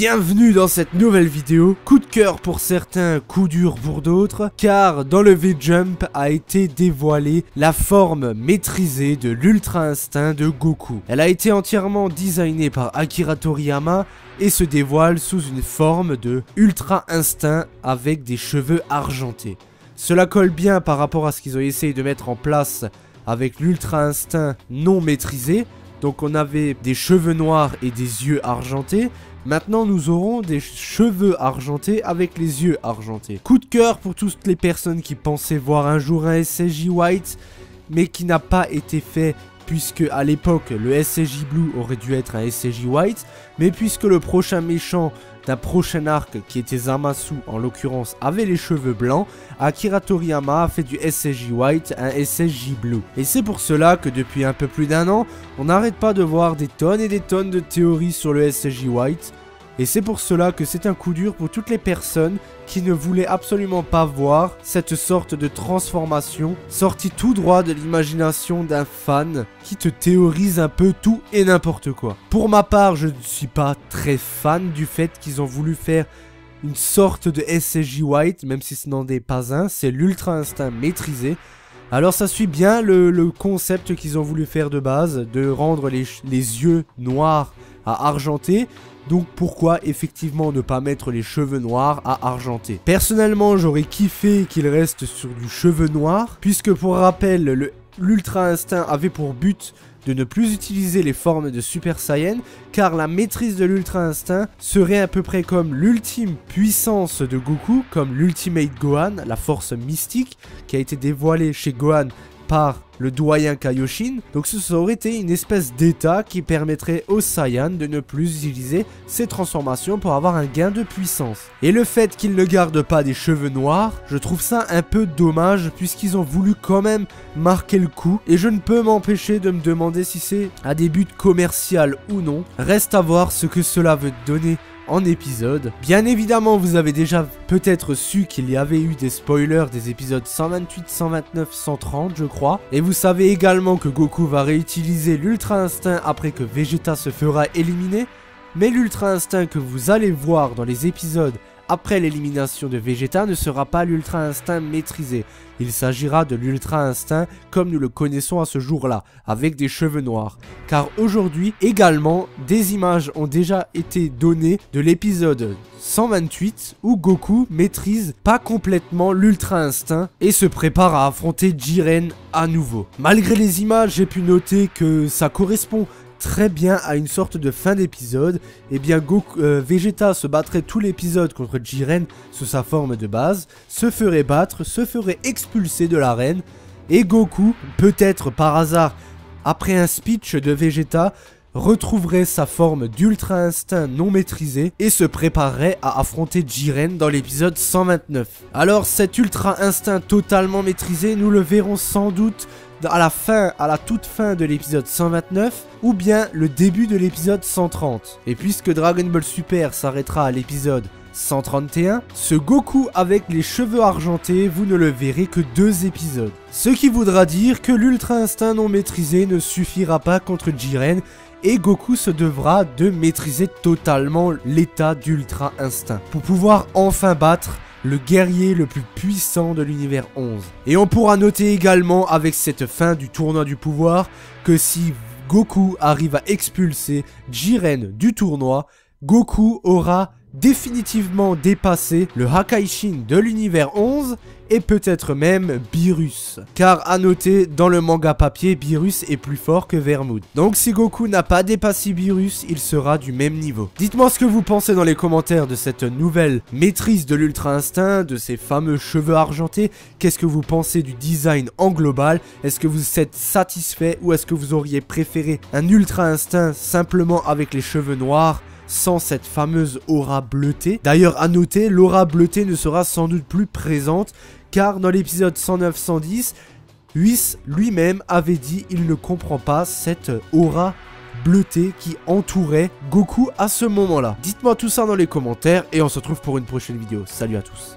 Bienvenue dans cette nouvelle vidéo, coup de cœur pour certains, coup dur pour d'autres, car dans le V-Jump a été dévoilée la forme maîtrisée de l'Ultra Instinct de Goku. Elle a été entièrement designée par Akira Toriyama et se dévoile sous une forme de Ultra Instinct avec des cheveux argentés. Cela colle bien par rapport à ce qu'ils ont essayé de mettre en place avec l'Ultra Instinct non maîtrisé. Donc on avait des cheveux noirs et des yeux argentés. Maintenant nous aurons des cheveux argentés avec les yeux argentés. Coup de cœur pour toutes les personnes qui pensaient voir un jour un SSJ White, mais qui n'a pas été fait, puisque à l'époque le SSJ Blue aurait dû être un SSJ White, mais puisque le prochain méchant d'un prochain arc, qui était Zamasu en l'occurrence, avait les cheveux blancs, Akira Toriyama a fait du SSJ White un SSJ Blue. Et c'est pour cela que depuis un peu plus d'un an, on n'arrête pas de voir des tonnes et des tonnes de théories sur le SSJ White. Et c'est pour cela que c'est un coup dur pour toutes les personnes qui ne voulaient absolument pas voir cette sorte de transformation sortie tout droit de l'imagination d'un fan qui te théorise un peu tout et n'importe quoi. Pour ma part, je ne suis pas très fan du fait qu'ils ont voulu faire une sorte de SSJ White, même si ce n'en est pas un, c'est l'Ultra Instinct maîtrisé. Alors ça suit bien le concept qu'ils ont voulu faire de base, de rendre les yeux noirs à argentés. Donc pourquoi effectivement ne pas mettre les cheveux noirs à argentés? Personnellement j'aurais kiffé qu'il reste sur du cheveu noir, puisque pour rappel l'Ultra Instinct avait pour but de ne plus utiliser les formes de Super Saiyan, car la maîtrise de l'Ultra Instinct serait à peu près comme l'ultime puissance de Goku, comme l'Ultimate Gohan, la force mystique qui a été dévoilée chez Gohan par le doyen Kaioshin. Donc ça aurait été une espèce d'état qui permettrait aux Saiyans de ne plus utiliser ces transformations pour avoir un gain de puissance. Et le fait qu'ils ne gardent pas des cheveux noirs, je trouve ça un peu dommage, puisqu'ils ont voulu quand même marquer le coup. Et je ne peux m'empêcher de me demander si c'est à des buts commerciaux ou non. Reste à voir ce que cela veut donner en épisode. Bien évidemment, vous avez déjà peut-être su qu'il y avait eu des spoilers des épisodes 128, 129, 130 je crois. Et vous savez également que Goku va réutiliser l'Ultra Instinct après que Vegeta se fera éliminer. Mais l'Ultra Instinct que vous allez voir dans les épisodes après l'élimination de Vegeta ne sera pas l'Ultra Instinct maîtrisé. Il s'agira de l'Ultra Instinct comme nous le connaissons à ce jour-là, avec des cheveux noirs. Car aujourd'hui, également, des images ont déjà été données de l'épisode 128 où Goku maîtrise pas complètement l'Ultra Instinct et se prépare à affronter Jiren à nouveau. Malgré les images, j'ai pu noter que ça correspond très bien à une sorte de fin d'épisode. Et bien Vegeta se battrait tout l'épisode contre Jiren sous sa forme de base, se ferait battre, se ferait expulser de l'arène, et Goku, peut-être par hasard, après un speech de Vegeta, retrouverait sa forme d'Ultra Instinct non maîtrisé et se préparerait à affronter Jiren dans l'épisode 129. Alors cet Ultra Instinct totalement maîtrisé, nous le verrons sans doute à la toute fin de l'épisode 129 ou bien le début de l'épisode 130. Et puisque Dragon Ball Super s'arrêtera à l'épisode 131, ce Goku avec les cheveux argentés, vous ne le verrez que 2 épisodes. Ce qui voudra dire que l'Ultra Instinct non maîtrisé ne suffira pas contre Jiren et Goku se devra de maîtriser totalement l'état d'Ultra Instinct pour pouvoir enfin battre le guerrier le plus puissant de l'univers 11. Et on pourra noter également avec cette fin du tournoi du pouvoir que si Goku arrive à expulser Jiren du tournoi, Goku aura définitivement dépassé le Hakaishin de l'univers 11 et peut-être même Beerus. Car à noter, dans le manga papier, Beerus est plus fort que Vermouth. Donc si Goku n'a pas dépassé Beerus, il sera du même niveau. Dites-moi ce que vous pensez dans les commentaires de cette nouvelle maîtrise de l'Ultra Instinct, de ces fameux cheveux argentés. Qu'est-ce que vous pensez du design en global? Est-ce que vous êtes satisfait ou est-ce que vous auriez préféré un Ultra Instinct simplement avec les cheveux noirs, sans cette fameuse aura bleutée? D'ailleurs à noter, l'aura bleutée ne sera sans doute plus présente, car dans l'épisode 109-110, Whis lui-même avait dit il ne comprend pas cette aura bleutée qui entourait Goku à ce moment-là. Dites-moi tout ça dans les commentaires et on se retrouve pour une prochaine vidéo. Salut à tous.